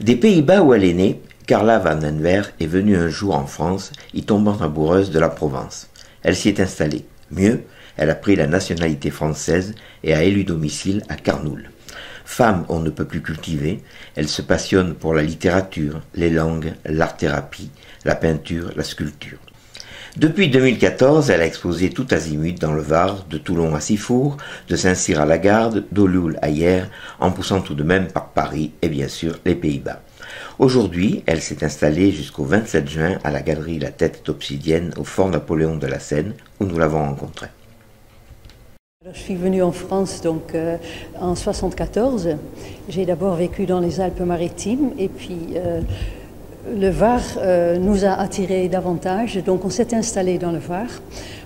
Des Pays-Bas où elle est née, Carla van den Berg est venue un jour en France, y tombant amoureuse de la Provence. Elle s'y est installée. Mieux, elle a pris la nationalité française et a élu domicile à Carnoules. Femme on ne peut plus cultivée, elle se passionne pour la littérature, les langues, l'art-thérapie, la peinture, la sculpture. Depuis 2014, elle a exposé tout azimut dans le Var, de Toulon à Sifour, de Saint-Cyr à Lagarde, d'Olioul à Hyères, en poussant tout de même par Paris et bien sûr les Pays-Bas. Aujourd'hui, elle s'est installée jusqu'au 27 juin à la galerie La Tête d'Obsidienne au Fort Napoléon de la Seine, où nous l'avons rencontrée. Je suis venue en France donc, en 1974. J'ai d'abord vécu dans les Alpes-Maritimes et puis le Var nous a attirés davantage, donc on s'est installé dans le Var.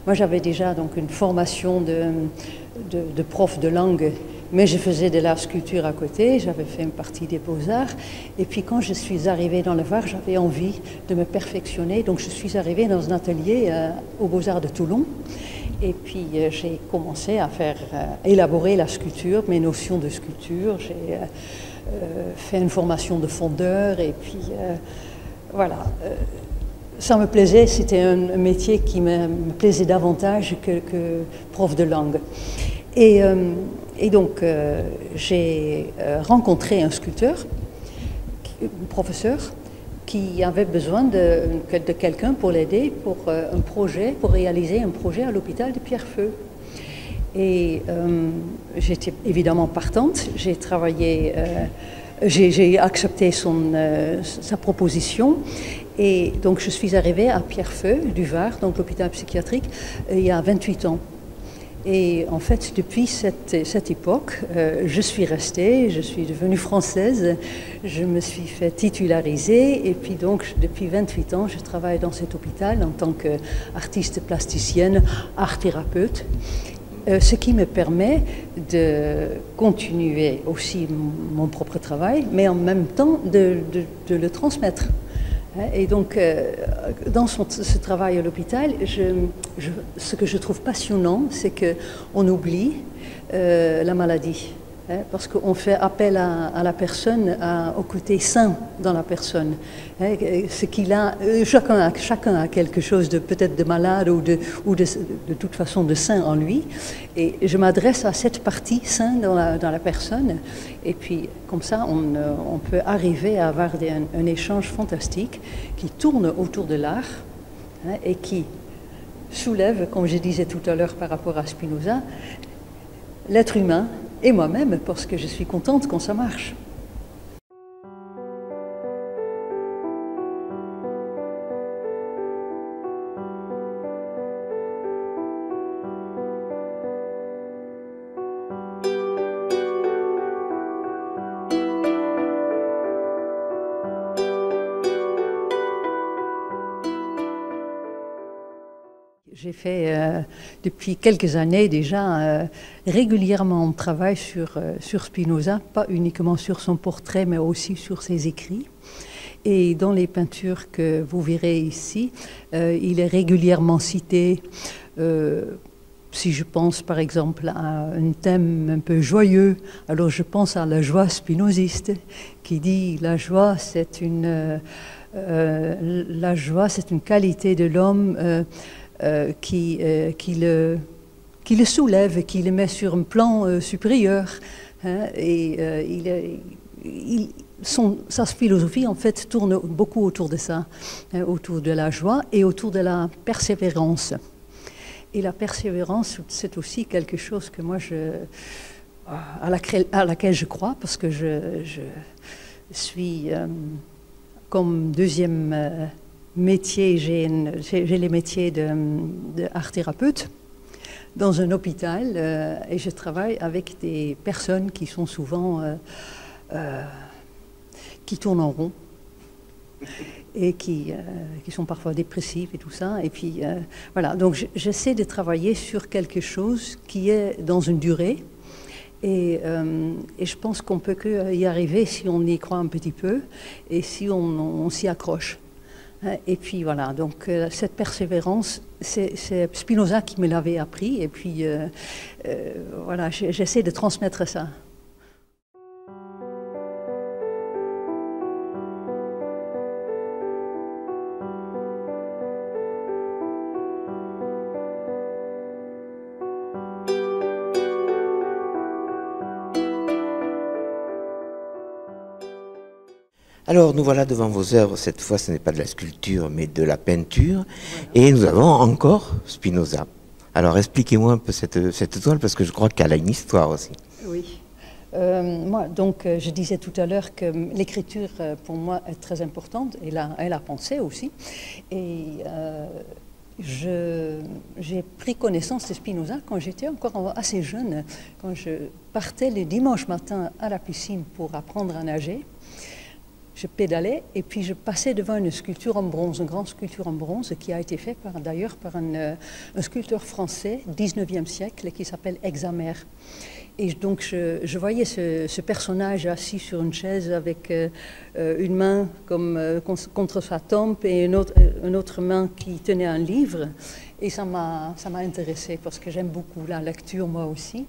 Moi j'avais déjà donc, une formation de prof de langue, mais je faisais de la sculpture à côté, j'avais fait une partie des beaux-arts. Et puis quand je suis arrivée dans le Var, j'avais envie de me perfectionner, donc je suis arrivée dans un atelier aux Beaux-Arts de Toulon. Et puis j'ai commencé à faire élaborer la sculpture, mes notions de sculpture. J'ai fait une formation de fondeur et puis voilà. Ça me plaisait, c'était un métier qui me plaisait davantage que prof de langue. Et donc j'ai rencontré un sculpteur, un professeur, qui avait besoin de quelqu'un pour l'aider pour un projet, pour réaliser un projet à l'hôpital de Pierrefeu. Et j'étais évidemment partante, j'ai travaillé, j'ai accepté sa proposition. Et donc je suis arrivée à Pierrefeu du Var, donc l'hôpital psychiatrique, il y a 28 ans. Et en fait, depuis cette époque, je suis restée, je suis devenue française, je me suis fait titulariser et puis donc depuis 28 ans, je travaille dans cet hôpital en tant qu'artiste plasticienne, art-thérapeute, ce qui me permet de continuer aussi mon propre travail, mais en même temps de le transmettre. Et donc, dans ce travail à l'hôpital, ce que je trouve passionnant, c'est qu'on oublie la maladie. Parce qu'on fait appel à la personne, au côté sain dans la personne. Ce qu'il a, chacun a quelque chose de peut-être de malade ou de toute façon de sain en lui. Et je m'adresse à cette partie saine dans la personne. Et puis comme ça, on peut arriver à avoir un échange fantastique qui tourne autour de l'art et qui soulève, comme je disais tout à l'heure par rapport à Spinoza, l'être humain et moi-même, parce que je suis contente quand ça marche. J'ai fait depuis quelques années déjà régulièrement un travail sur Spinoza, pas uniquement sur son portrait, mais aussi sur ses écrits. Et dans les peintures que vous verrez ici, il est régulièrement cité. Si je pense par exemple à un thème un peu joyeux, alors je pense à la joie spinoziste, qui dit la joie c'est une qualité de l'homme qui le soulève, qui le met sur un plan supérieur. Hein, et sa philosophie, en fait, tourne beaucoup autour de ça, hein, autour de la joie et autour de la persévérance. Et la persévérance, c'est aussi quelque chose que moi, à laquelle je crois, parce que je suis comme deuxième métier, j'ai les métiers de art-thérapeute dans un hôpital et je travaille avec des personnes qui sont souvent qui tournent en rond et qui sont parfois dépressives et tout ça. Et puis voilà, donc j'essaie de travailler sur quelque chose qui est dans une durée. Et je pense qu'on peut y arriver si on y croit un petit peu et si on s'y accroche. Et puis voilà, donc cette persévérance, c'est Spinoza qui me l'avait appris, et puis voilà, j'essaie de transmettre ça. Alors, nous voilà devant vos œuvres. Cette fois, ce n'est pas de la sculpture, mais de la peinture. Et nous avons encore Spinoza. Alors, expliquez-moi un peu cette toile, parce que je crois qu'elle a une histoire aussi. Oui. Moi, donc, je disais tout à l'heure que l'écriture, pour moi, est très importante, et la pensée aussi. Et j'ai pris connaissance de Spinoza quand j'étais encore assez jeune, quand je partais le dimanche matin à la piscine pour apprendre à nager. Je pédalais et puis je passais devant une sculpture en bronze, une grande sculpture en bronze qui a été faite d'ailleurs par un sculpteur français, 19e siècle, qui s'appelle Hexamer. Et donc je voyais ce personnage assis sur une chaise avec une main comme contre sa tempe et une autre main qui tenait un livre. Et ça m'a intéressée parce que j'aime beaucoup la lecture moi aussi.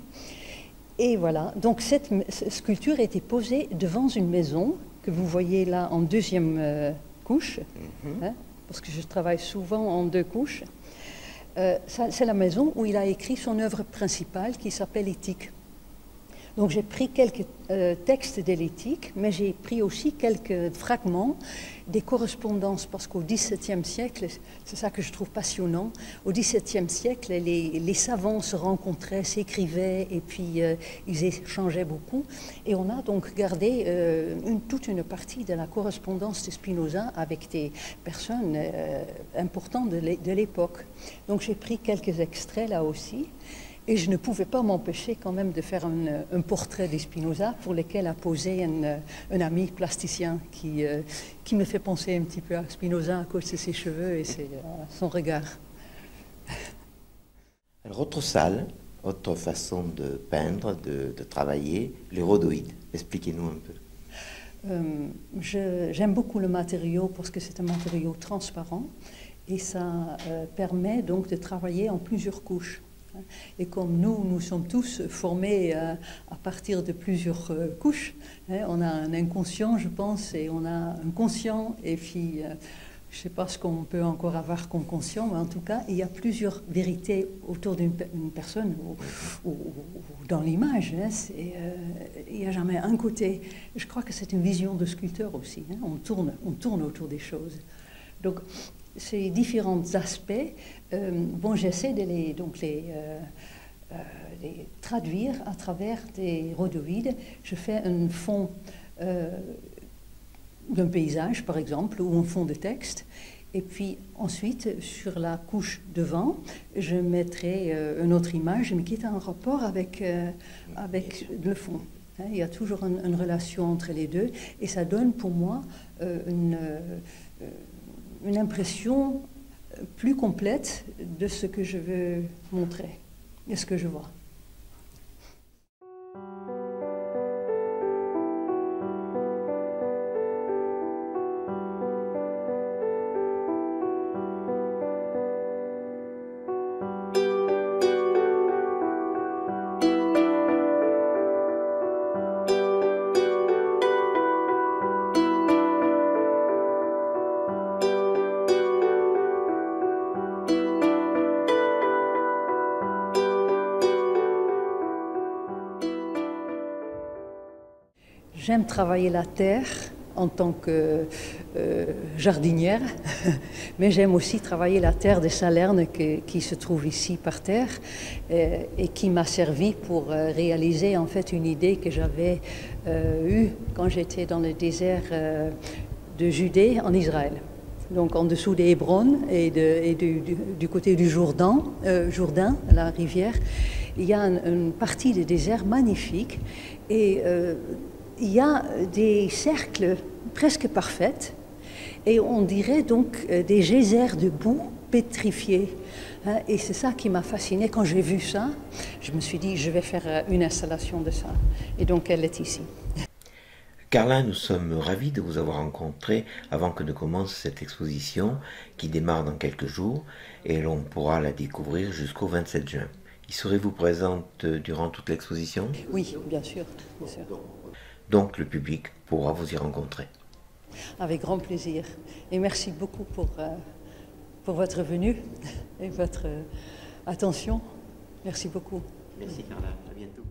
Et voilà, donc cette sculpture était posée devant une maison que vous voyez là en deuxième couche, hein, parce que je travaille souvent en 2 couches. C'est la maison où il a écrit son œuvre principale qui s'appelle Éthique. Donc j'ai pris quelques textes de l'Éthique, mais j'ai pris aussi quelques fragments des correspondances, parce qu'au XVIIe siècle, c'est ça que je trouve passionnant, au XVIIe siècle, les savants se rencontraient, s'écrivaient, et puis ils échangeaient beaucoup. Et on a donc gardé toute une partie de la correspondance de Spinoza avec des personnes importantes de l'époque. Donc j'ai pris quelques extraits là aussi. Et je ne pouvais pas m'empêcher quand même de faire un portrait de Spinoza pour lequel a posé un ami plasticien qui me fait penser un petit peu à Spinoza à cause de ses cheveux et son regard. Alors, autre salle, autre façon de peindre, de travailler, les rhodoïdes. Expliquez-nous un peu. J'aime beaucoup le matériau parce que c'est un matériau transparent et ça permet donc de travailler en plusieurs couches. Et comme nous sommes tous formés à partir de plusieurs couches, hein, on a un inconscient, je pense, et on a un conscient, et puis je ne sais pas ce qu'on peut encore avoir comme conscient, mais en tout cas, il y a plusieurs vérités autour d'une personne ou dans l'image. Hein, il n'y a jamais un côté. Je crois que c'est une vision de sculpteur aussi. Hein, on tourne autour des choses. Donc, ces différents aspects, j'essaie de les traduire à travers des rhodoïdes. Je fais un fond d'un paysage, par exemple, ou un fond de texte. Et puis ensuite, sur la couche devant, je mettrai une autre image, mais qui est en rapport avec le fond. Hein, il y a toujours une relation entre les deux, et ça donne pour moi une impression plus complète de ce que je veux montrer, de ce que je vois. J'aime travailler la terre en tant que jardinière, mais j'aime aussi travailler la terre de Salerne qui se trouve ici par terre et qui m'a servi pour réaliser en fait une idée que j'avais eue quand j'étais dans le désert de Judée en Israël. Donc en dessous des Hébron et du côté du Jourdain, la rivière, il y a une partie du désert magnifique et il y a des cercles presque parfaits et on dirait donc des geysers de boue pétrifiés. Hein, et c'est ça qui m'a fascinée. Quand j'ai vu ça, je me suis dit, je vais faire une installation de ça. Et donc elle est ici. Carla, nous sommes ravis de vous avoir rencontré avant que ne commence cette exposition qui démarre dans quelques jours et l'on pourra la découvrir jusqu'au 27 juin. Y serez-vous présente durant toute l'exposition? Oui, bien sûr, bien sûr. Donc le public pourra vous y rencontrer. Avec grand plaisir. Et merci beaucoup pour votre venue et votre attention. Merci beaucoup. Merci Carla, à bientôt.